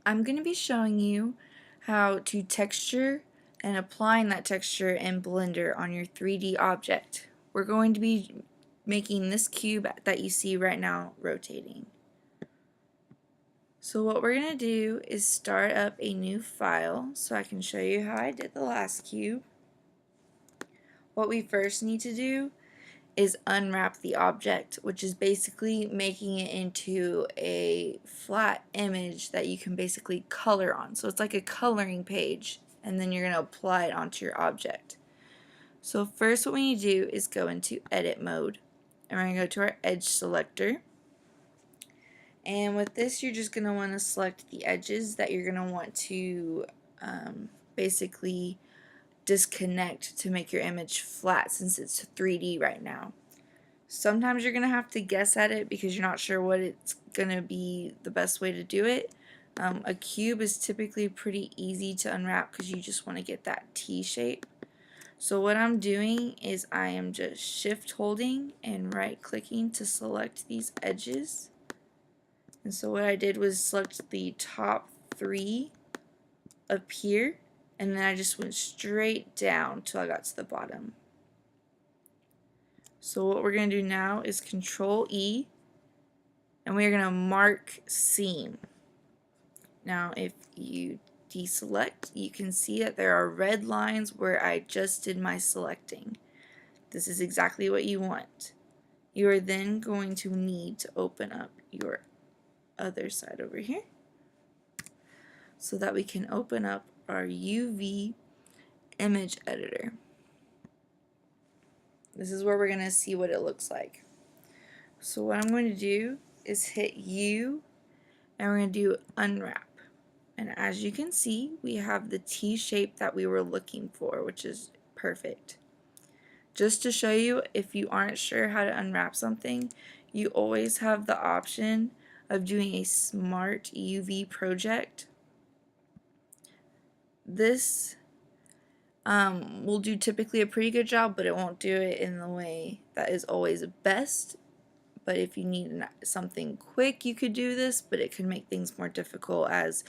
I'm going to be showing you how to texture and applying that texture in Blender on your 3D object. We're going to be making this cube that you see right now rotating. So what we're going to do is start up a new file so I can show you how I did the last cube. What we first need to do is unwrap the object, which is basically making it into a flat image that you can basically color on. So it's like a coloring page, and then you're going to apply it onto your object. So first what we need to do is go into edit mode, and we're going to go to our edge selector. And with this, you're just going to want to select the edges that you're going to want to basically disconnect to make your image flat, since it's 3D right now. Sometimes you're going to have to guess at it because you're not sure what it's going to be the best way to do it. A cube is typically pretty easy to unwrap because you just want to get that T shape. So what I'm doing is I am just shift holding and right clicking to select these edges. And so what I did was select the top 3 up here, and then I just went straight down till I got to the bottom. So what we're going to do now is Control E, and we're going to mark seam. Now if you deselect, you can see that there are red lines where I just did my selecting. This is exactly what you want. You are then going to need to open up your other side over here so that we can open up our UV image editor. This is where we're going to see what it looks like. So what I'm going to do is hit U, and we're going to do unwrap. And as you can see, we have the T shape that we were looking for, which is perfect. Just to show you, if you aren't sure how to unwrap something, you always have the option of doing a smart UV project. This will do typically a pretty good job, but it won't do it in the way that is always best. But if you need something quick, you could do this, but it can make things more difficult as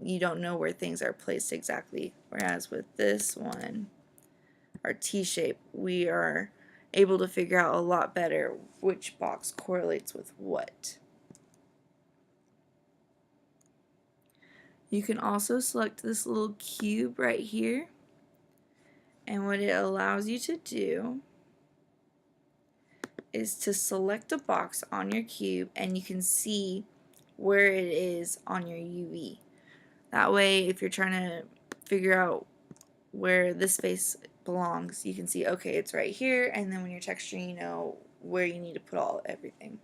you don't know where things are placed exactly. Whereas with this one, our T-shape, we are able to figure out a lot better which box correlates with what. You can also select this little cube right here, and what it allows you to do is to select a box on your cube, and you can see where it is on your UV. That way, if you're trying to figure out where this face belongs, you can see, okay, it's right here, and then when you're texturing, you know where you need to put everything.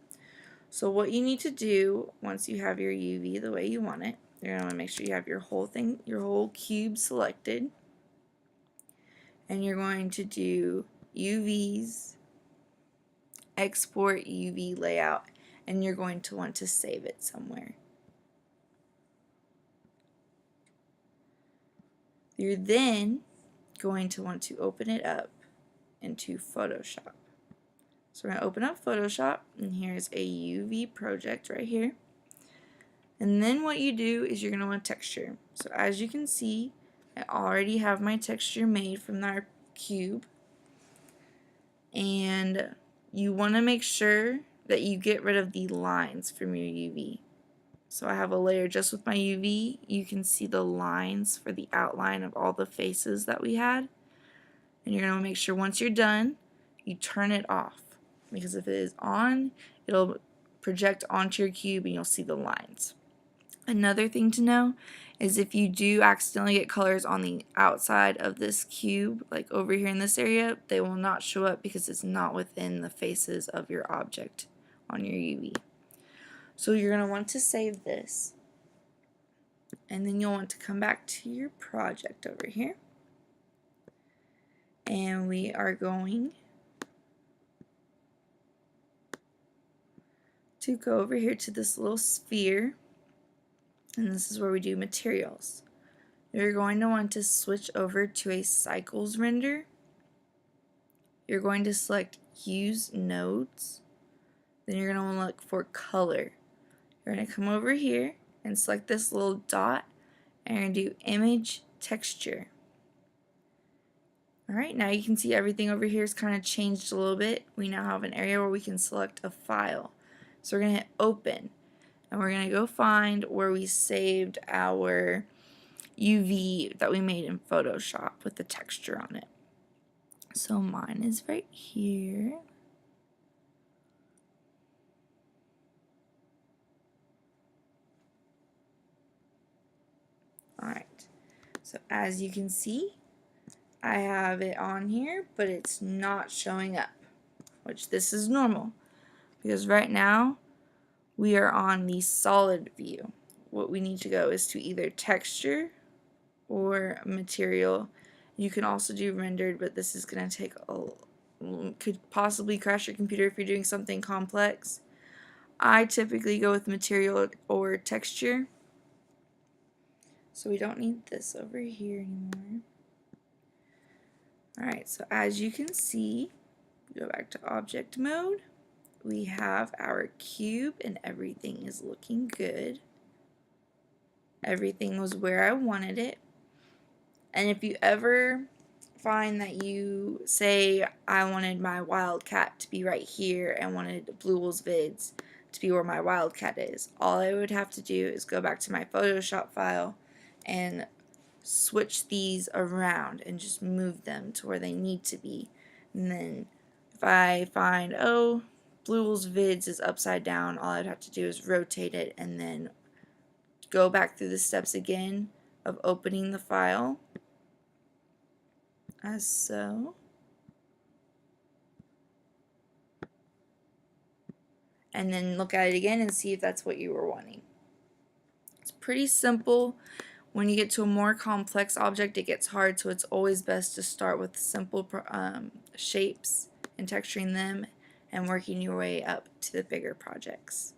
So what you need to do once you have your UV the way you want it, you're going to make sure you have your whole thing, your whole cube selected, and you're going to do UVs, export UV layout, and you're going to want to save it somewhere. You're then going to want to open it up into Photoshop. So we're going to open up Photoshop, and here's a UV project right here. And then what you do is you're going to want texture. So as you can see, I already have my texture made from our cube. And you want to make sure that you get rid of the lines from your UV. So I have a layer just with my UV. You can see the lines for the outline of all the faces that we had. And you're going to make sure once you're done, you turn it off. Because if it is on, it'll project onto your cube and you'll see the lines. Another thing to know is if you do accidentally get colors on the outside of this cube, like over here in this area, they will not show up because it's not within the faces of your object on your UV. So you're going to want to save this, and then you'll want to come back to your project over here, and we are going to go over here to this little sphere, and this is where we do materials. You're going to want to switch over to a cycles render. You're going to select use nodes, then you're going to want to look for color. You're going to come over here and select this little dot, and you're going to do image texture. Alright, now you can see everything over here is kind of changed a little bit. We now have an area where we can select a file. So we're going to hit open, and we're going to go find where we saved our UV that we made in Photoshop with the texture on it. So mine is right here. Alright, so as you can see, I have it on here, but it's not showing up, which this is normal, because right now we are on the solid view. What we need to go is to either texture or material. You can also do rendered, but this is going to take could possibly crash your computer if you're doing something complex. I typically go with material or texture, so we don't need this over here anymore. Alright, so as you can see, go back to object mode. We have our cube and everything is looking good. Everything was where I wanted it. And if you ever find that you say, I wanted my wildcat to be right here and wanted Blue Wolves vids to be where my wildcat is, all I would have to do is go back to my Photoshop file and switch these around and just move them to where they need to be. And then if I find, oh, Blue Wolves vids is upside down, all I'd have to do is rotate it and then go back through the steps again of opening the file, as so. And then look at it again and see if that's what you were wanting. It's pretty simple. When you get to a more complex object, it gets hard, so it's always best to start with simple shapes and texturing them and working your way up to the bigger projects.